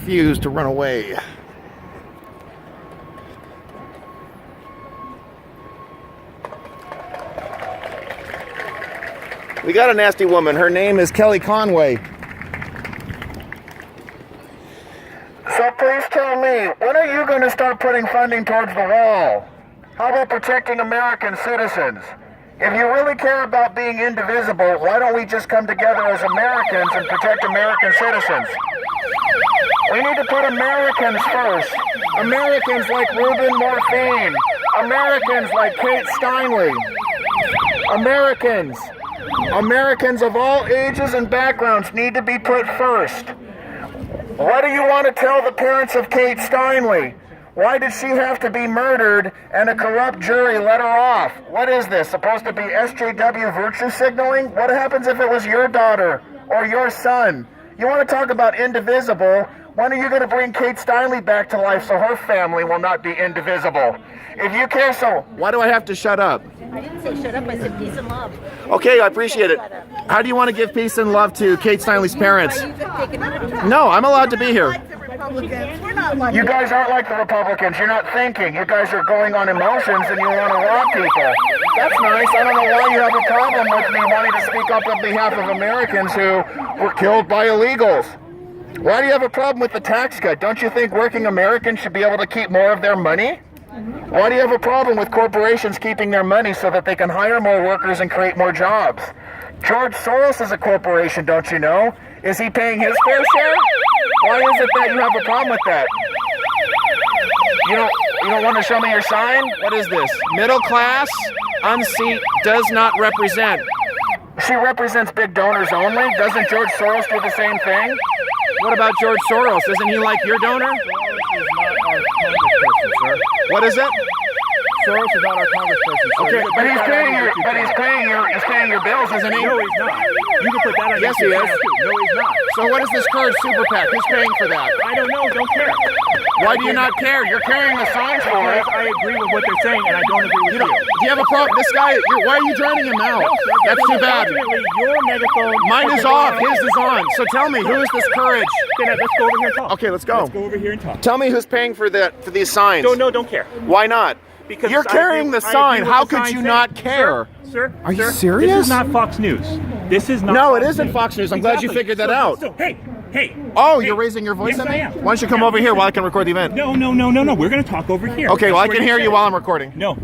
refused to run away. We got a nasty woman. Her name is Kelly Conway. So please tell me, when are you going to start putting funding towards the wall? How about protecting American citizens? If you really care about being indivisible, why don't we just come together as Americans and protect American citizens? We need to put Americans first. Americans like Ruben Morphine. Americans like Kate Steinle. Americans of all ages and backgrounds need to be put first. What do you want to tell the parents of Kate Steinle? Why did she have to be murdered and a corrupt jury let her off? What is this, supposed to be SJW virtue signaling? What happens if it was your daughter or your son? You want to talk about indivisible? When are you going to bring Kate Steinle back to life so her family will not be indivisible? If you care so... Why do I have to shut up? I didn't say shut up, I said peace and love. Okay, I appreciate it. How do you want to give peace and love to Kate Steinle's parents? No, I'm allowed to be here. You guys aren't like the Republicans. You're not thinking. You guys are going on emotions and you want to rob people. That's nice. I don't know why you have a problem with me wanting to speak up on behalf of Americans who were killed by illegals. Why do you have a problem with the tax cut? Don't you think working Americans should be able to keep more of their money? Why do you have a problem with corporations keeping their money so that they can hire more workers and create more jobs? George Soros is a corporation, don't you know? Is he paying his fair share? Why is it that you have a problem with that? You don't want to show me your sign? What is this? Middle class, unseat, does not represent. She represents big donors only? Doesn't George Soros do the same thing? What about George Soros? Isn't he like your donor? Soros is not our congressperson, sir. What is it? Soros is not our congressperson, sir. Okay, but he's paying your bills, isn't he? No, he's not. You can put that on. Yes, he is. No, he's not. So what is this Courage Super PAC? Who's paying for that? I don't know. Don't care. Why do you not care? You're carrying the signs for it. Because I agree with what they're saying, and I don't agree with you. Do you have a problem? This guy, why are you drowning him out? That's too bad. Unfortunately, your megaphone... Mine is off. His is on. So tell me, who is this Courage? Okay, now let's go over here and talk. Okay, let's go. Let's go over here and talk. Tell me who's paying for these signs. Don't care. Why not? Because you're carrying the sign. How could you not care? Sir, are you serious? This is not Fox News. This is not. No, it isn't Fox News. I'm glad you figured that out. So, hey. Oh, you're raising your voice yes, at me? I am. Why don't you come over here while I can record the event? No. We're going to talk over here. Okay, well, I can hear you while I'm recording. No.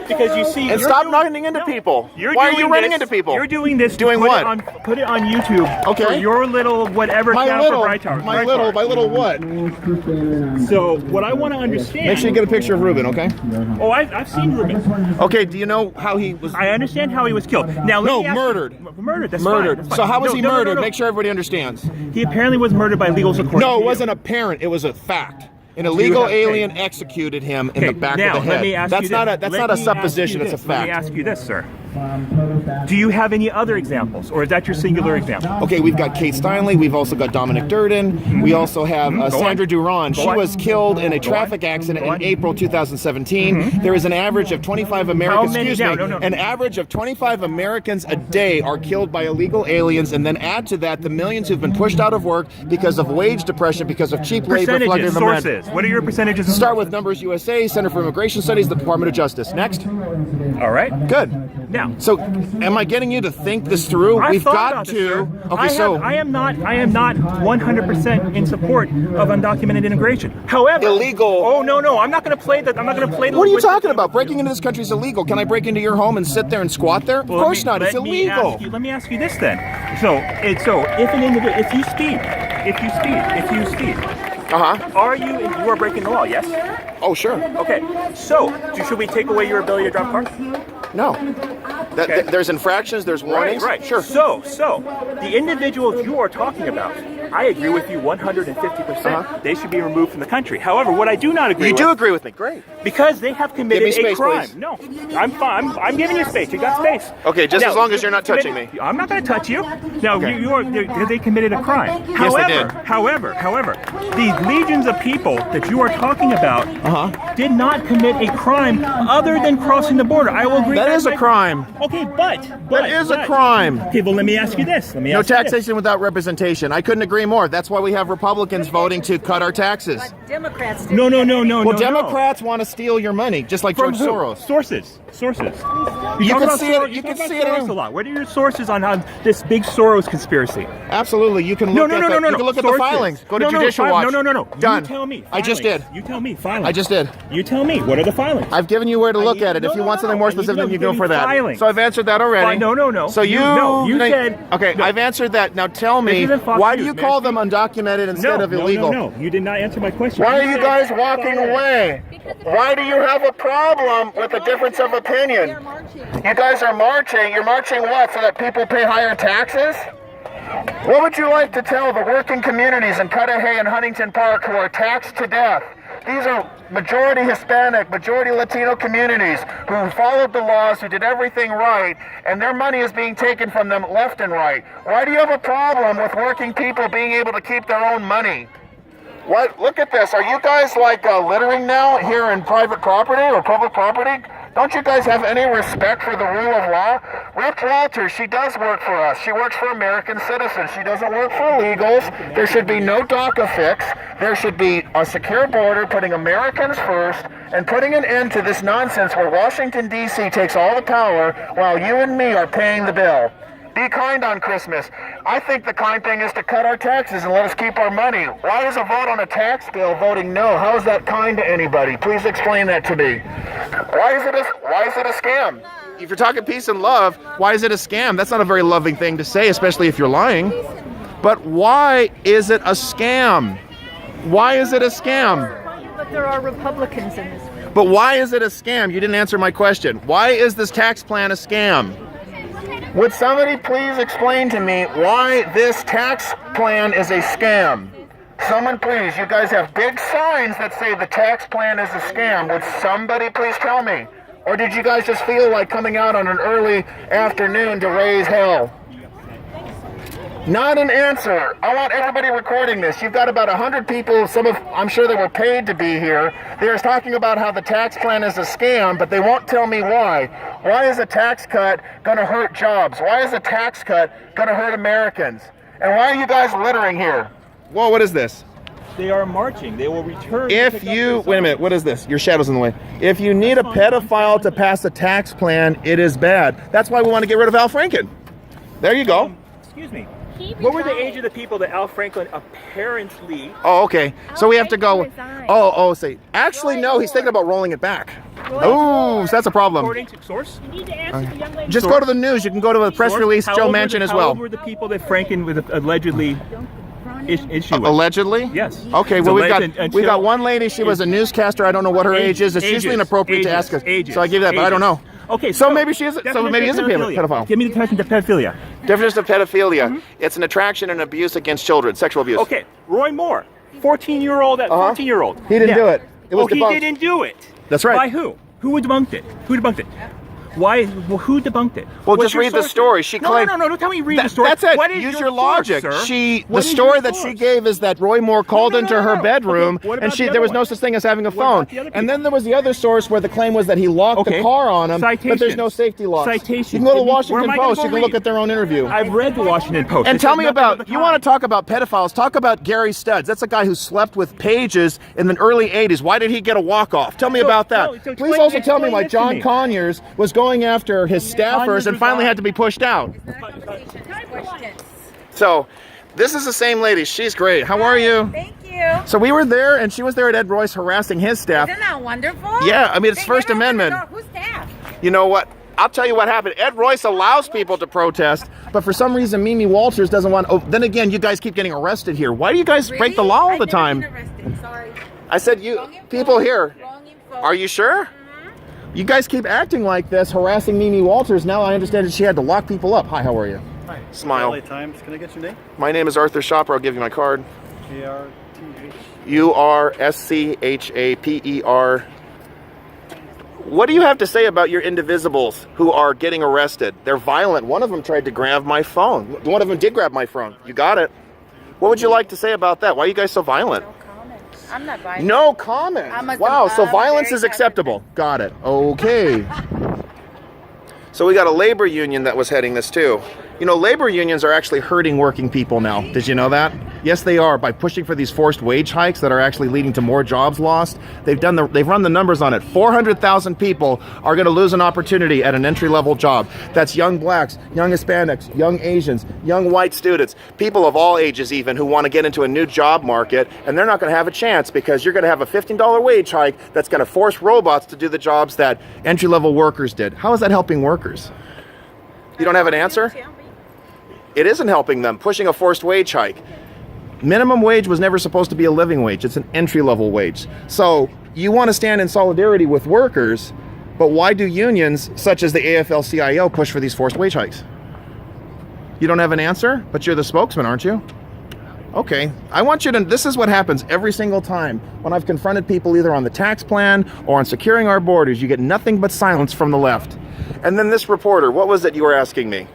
because you see, and stop running into people. Why are you running into people? You're doing this. Doing what? Put it on YouTube. Okay. For your little whatever. My little what? So what I want to understand. Make sure you get a picture of Ruben, okay? Oh, I've seen Ruben. Okay. Do you know how he was? I understand how he was killed. Now, murdered. Murdered. That's murdered. Fine. That's fine. So how was he murdered? No. Make sure everybody understands. He apparently was murdered by illegals. No, it wasn't apparent. It was a fact. An illegal alien executed him in the back of the head. Let me ask you this. That's not a supposition, it's a fact. Let me ask you this, sir. Do you have any other examples, or is that your singular example? Okay, we've got Kate Steinle. We've also got Dominic Durden. We also have Sandra Duran. She was killed in a traffic accident in April 2017. There is an average of 25 Americans. An average of 25 Americans a day are killed by illegal aliens, and then add to that the millions who've been pushed out of work because of wage depression, because of cheap labor flooding them rent. Sources. What are your percentages? Start with Numbers USA, Center for Immigration Studies, the Department of Justice. Next. All right. Good. Now, so am I getting you to think this through? We've got to. I am not 100% in support of undocumented immigration. However, illegal. Oh no, I'm not going to play that. I'm not going to play. What are you talking about? Breaking into this country is illegal. Can I break into your home and sit there and squat there? Well, of course not. It's illegal. Let me ask you this then. So if an individual, if you speed. You are breaking the law, yes? Oh, sure. Okay. So, should we take away your ability to drive cars? No. There's infractions, there's warnings. Right. Sure. So, the individuals you are talking about I agree with you 150%. They should be removed from the country. However, what I do not agree with... You do agree with me. Great. Because they have committed Give me space, a crime. please. No, I'm fine. I'm giving you space. You got space. Okay, just Now, as long as you're not touching me. I'm not going to touch you. Now, Okay. they committed a crime. Yes, they did. However, these legions of people that you are talking about did not commit a crime other than crossing the border. I will agree. That is a crime. Okay, but That is a crime. Okay, well, let me ask you this. No taxation without representation. I couldn't agree more. That's why we have Republicans voting to cut our taxes. Democrats did. No. Well, Democrats want to steal your money, just like From George who? Soros. Sources. You talk can about see Soros- it. You you can talk see about it. Soros a lot. What are your sources on this big Soros conspiracy? Absolutely. You can look at the, you can look at the Sources. filings. Go to No, Judicial Watch. No. Done. You tell me. I just Filings. did. You tell me. Filings. I just did. You tell me. What are the filings? I've given you where to look at it. If you want something more specific, then you go for that. So I've answered that already. No. So you said. Okay, no. I've answered that. Now tell me, This isn't Fox why do News, you man. call them undocumented instead of illegal? No. You did not answer my question. Why are you guys walking away? Why do you have a problem with a difference of opinion? You guys are marching. You're marching what? So that people pay higher taxes? What would you like to tell the working communities in Cudahy and Huntington Park who are taxed to death? These are majority Hispanic, majority Latino communities who followed the laws, who did everything right, and their money is being taken from them left and right. Why do you have a problem with working people being able to keep their own money? What? Look at this. Are you guys like littering now here in private property or public property? Don't you guys have any respect for the rule of law? Ruth Walters, she does work for us. She works for American citizens. She doesn't work for illegals. There should be no DACA fix. There should be a secure border, putting Americans first, and putting an end to this nonsense where Washington, D.C. takes all the power while you and me are paying the bill. Be kind on Christmas. I think the kind thing is to cut our taxes and let us keep our money. Why is a vote on a tax bill voting no? How is that kind to anybody? Please explain that to me. Why is it a scam? If you're talking peace and love, why is it a scam? That's not a very loving thing to say, especially if you're lying. But why is it a scam? Why is it a scam? But there are Republicans in this. But why is it a scam? You didn't answer my question. Why is this tax plan a scam? Would somebody please explain to me why this tax plan is a scam? Someone please, you guys have big signs that say the tax plan is a scam. Would somebody please tell me? Or did you guys just feel like coming out on an early afternoon to raise hell? Not an answer. I want everybody recording this. You've got about 100 people, I'm sure they were paid to be here. They're talking about how the tax plan is a scam, but they won't tell me why. Why is a tax cut going to hurt jobs? Why is a tax cut going to hurt Americans? And why are you guys littering here? Whoa, what is this? They are marching. They will return. Wait a minute, what is this? Your shadow's in the way. If you need a pedophile to pass a tax plan, it is bad. That's why we want to get rid of Al Franken. There you go. Excuse me. What were the age of the people that Al Franken apparently... Oh, okay. So we have to go... Say. Actually, no, he's thinking about rolling it back. Oh, so that's a problem. According to source? You need to answer the young lady. Just go to the news. You can go to the press release, Joe Manchin as well. How old were the people that Franken was allegedly issued with? Allegedly? Yes. Okay, well, we've got one lady. She was a newscaster. I don't know what her age is. It's usually inappropriate to ask us. So I give that, but I don't know. Okay, so maybe she is. So maybe is a pedophile. Give me the definition of pedophilia. Definition of pedophilia: it's an attraction and abuse against children, sexual abuse. Okay, Roy Moore, 14-year-old. He didn't do it. It was debunked. He didn't do it. That's right. By who? Who debunked it? Who debunked it? Why? Well, who debunked it? Well, just read the story. She claimed. No, don't tell me read the story. That's it. What is Use your logic. Source, The story that she gave is that Roy Moore called into her bedroom, and there was no such thing as having a phone. And then there was the other source where the claim was that he locked the car on him, but there's no safety locks. Citations. You can go to the Washington Post. You can look at their own interview. I've read the Washington Post. And tell me about. You want to talk about pedophiles? Talk about Gary Studs. That's a guy who slept with pages in the early '80s. Why did he get a walk-off? Tell me about that. Please also tell me why John Conyers was going after his staffers and finally had to be pushed out. So, this is the same lady. She's great. How are you? Thank you. So we were there, and she was there at Ed Royce harassing his staff. Isn't that wonderful? Yeah, I mean, it's First Amendment. Who's staff? You know what? I'll tell you what happened. Ed Royce allows people to protest, but for some reason, Mimi Walters doesn't want. Oh, then again, you guys keep getting arrested here. Why do you guys break the law all the time? Sorry. I said people here. Are you sure? You guys keep acting like this, harassing Mimi Walters. Now I understand that she had to lock people up. Hi, how are you? Smile. LA Times. Can I get your name? My name is Arthur Shopper. I'll give you my card. ARTH. URSCHAPER. What do you have to say about your Indivisibles who are getting arrested? They're violent. One of them tried to grab my phone. One of them did grab my phone. You got it. What would you like to say about that? Why are you guys so violent? No comment. I'm not violent. No comment. Wow, so violence is acceptable. Got it. Okay. So we got a labor union that was heading this too. You know, labor unions are actually hurting working people now. Did you know that? Yes, they are, by pushing for these forced wage hikes that are actually leading to more jobs lost. They've run the numbers on it. 400,000 people are going to lose an opportunity at an entry-level job. That's young blacks, young Hispanics, young Asians, young white students, people of all ages even who want to get into a new job market, and they're not going to have a chance because you're going to have a $15 wage hike that's going to force robots to do the jobs that entry-level workers did. How is that helping workers? You don't have an answer? It isn't helping them, pushing a forced wage hike. Minimum wage was never supposed to be a living wage. It's an entry-level wage. So you want to stand in solidarity with workers, but why do unions such as the AFL-CIO push for these forced wage hikes? You don't have an answer, but you're the spokesman, aren't you? Okay, I want you to, this is what happens every single time when I've confronted people either on the tax plan or on securing our borders. You get nothing but silence from the left. And then this reporter, what was it you were asking me?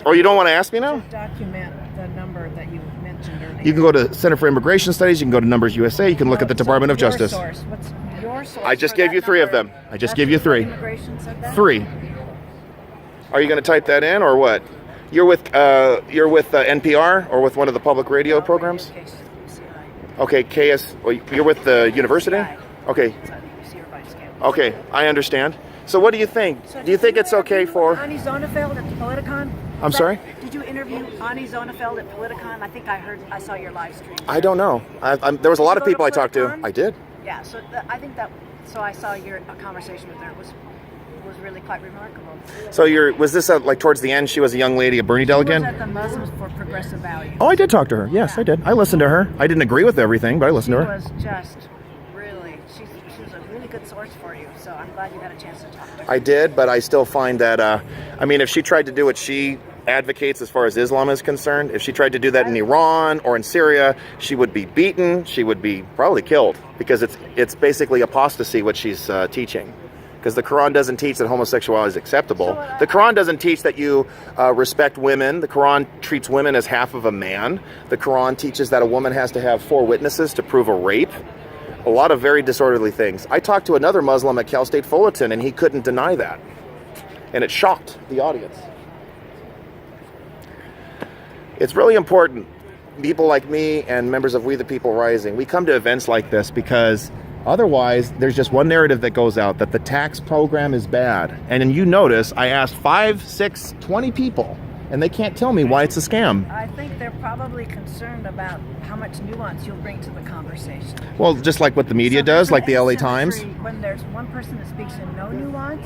Oh, you don't want to ask me now? Just document the number that you mentioned earlier. You can go to Center for Immigration Studies. You can go to Numbers USA. You can look at the Department of Justice. What's your source? I just gave you 3 of them. I just gave you 3. Immigration said that? 3. Are you going to type that in or what? You're with NPR or with one of the public radio programs? Okay, KS. Well, you're with the university. Okay. Okay, I understand. So what do you think? Do you think it's okay for... Ani Zonefeld at the Politicon? I'm sorry? Did you interview Ani Zonefeld at Politicon? I think I saw your live stream. I don't know. There was a lot of people I talked to. I did. Yeah, so I think that... So I saw your conversation with her. It was really quite remarkable. So was this like towards the end? She was a young lady, a Bernie delegate? She was at the Muslims for Progressive Values. Oh, I did talk to her. Yes, I did. I listened to her. I didn't agree with everything, but I listened to her. She was just really... She was a really good source for you. So I'm glad you had a chance to talk to her. I did, but I still find that, I mean, if she tried to do what she advocates as far as Islam is concerned, if she tried to do that in Iran or in Syria, she would be beaten, she would be probably killed, because it's basically apostasy what she's teaching. Because the Quran doesn't teach that homosexuality is acceptable. The Quran doesn't teach that you respect women. The Quran treats women as half of a man. The Quran teaches that a woman has to have 4 witnesses to prove a rape. A lot of very disorderly things. I talked to another Muslim at Cal State Fullerton, and he couldn't deny that. And it shocked the audience. It's really important, people like me and members of We the People Rising, we come to events like this because otherwise there's just one narrative that goes out, that the tax program is bad. And then you notice I asked 5, 6, 20 people, and they can't tell me why it's a scam. I think they're probably concerned about how much nuance you'll bring to the conversation. Well, just like what the media does, like the LA Times. When there's one person that speaks in no nuance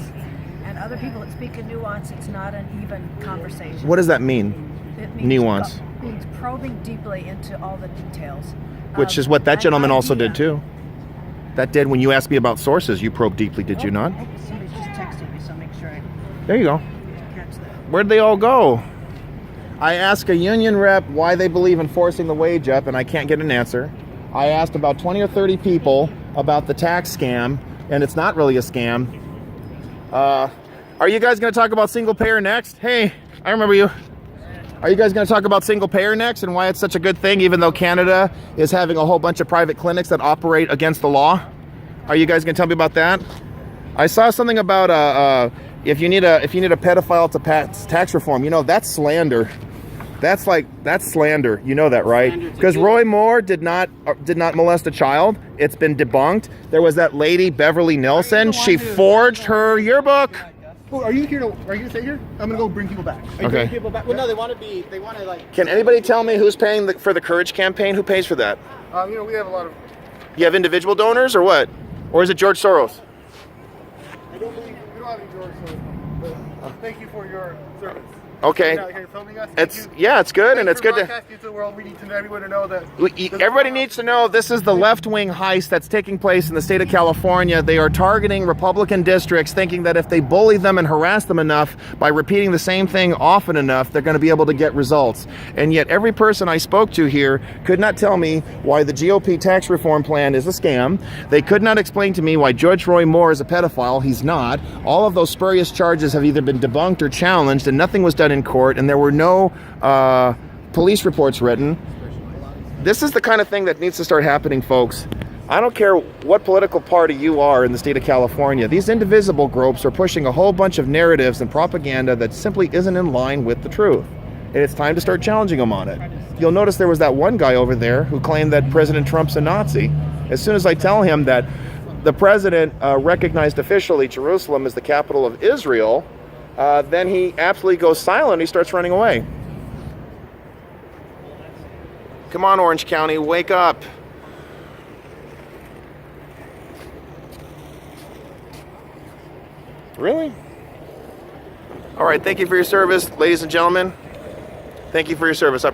and other people that speak in nuance, it's not an even conversation. What does that mean? It means nuance. Means probing deeply into all the details. Which is what that gentleman also did too. That did, when you asked me about sources, you probed deeply, did you not? Somebody's just texted me, so make sure I There you go. catch that. Where'd they all go? I asked a union rep why they believe in forcing the wage up, and I can't get an answer. I asked about 20 or 30 people about the tax scam, and it's not really a scam. Are you guys going to talk about single payer next? Hey, I remember you. Are you guys going to talk about single payer next and why it's such a good thing, even though Canada is having a whole bunch of private clinics that operate against the law? Are you guys going to tell me about that? I saw something about if you need a pedophile to pass tax reform. You know, that's slander. That's slander. You know that, right? Because Roy Moore did not molest a child. It's been debunked. There was that lady Beverly Nelson. She forged her yearbook. Oh, are you going to stay here? I'm going to go bring people back. Are you bringing people back? Well, no, they want to like... Can anybody tell me who's paying for the Courage campaign? Who pays for that? We have a lot of... You have individual donors or what? Or is it George Soros? I don't believe... We don't have any George Soros, but thank you for your service. Okay. You're out here filming us. Thank you. Yeah, it's good, and Thanks it's for good to. broadcasting to the world. We need to everyone to know that. Everybody needs to know this is the left-wing heist that's taking place in the state of California. They are targeting Republican districts, thinking that if they bully them and harass them enough by repeating the same thing often enough, they're going to be able to get results. And yet every person I spoke to here could not tell me why the GOP tax reform plan is a scam. They could not explain to me why Judge Roy Moore is a pedophile. He's not. All of those spurious charges have either been debunked or challenged, and nothing was done in court, and there were no police reports written. This is the kind of thing that needs to start happening, folks. I don't care what political party you are in the state of California. These indivisible groups are pushing a whole bunch of narratives and propaganda that simply isn't in line with the truth. And it's time to start challenging them on it. You'll notice there was that one guy over there who claimed that President Trump's a Nazi. As soon as I tell him that the president recognized officially Jerusalem as the capital of Israel, then he absolutely goes silent. He starts running away. Come on, Orange County, wake up. Really? All right, thank you for your service, ladies and gentlemen. Thank you for your service.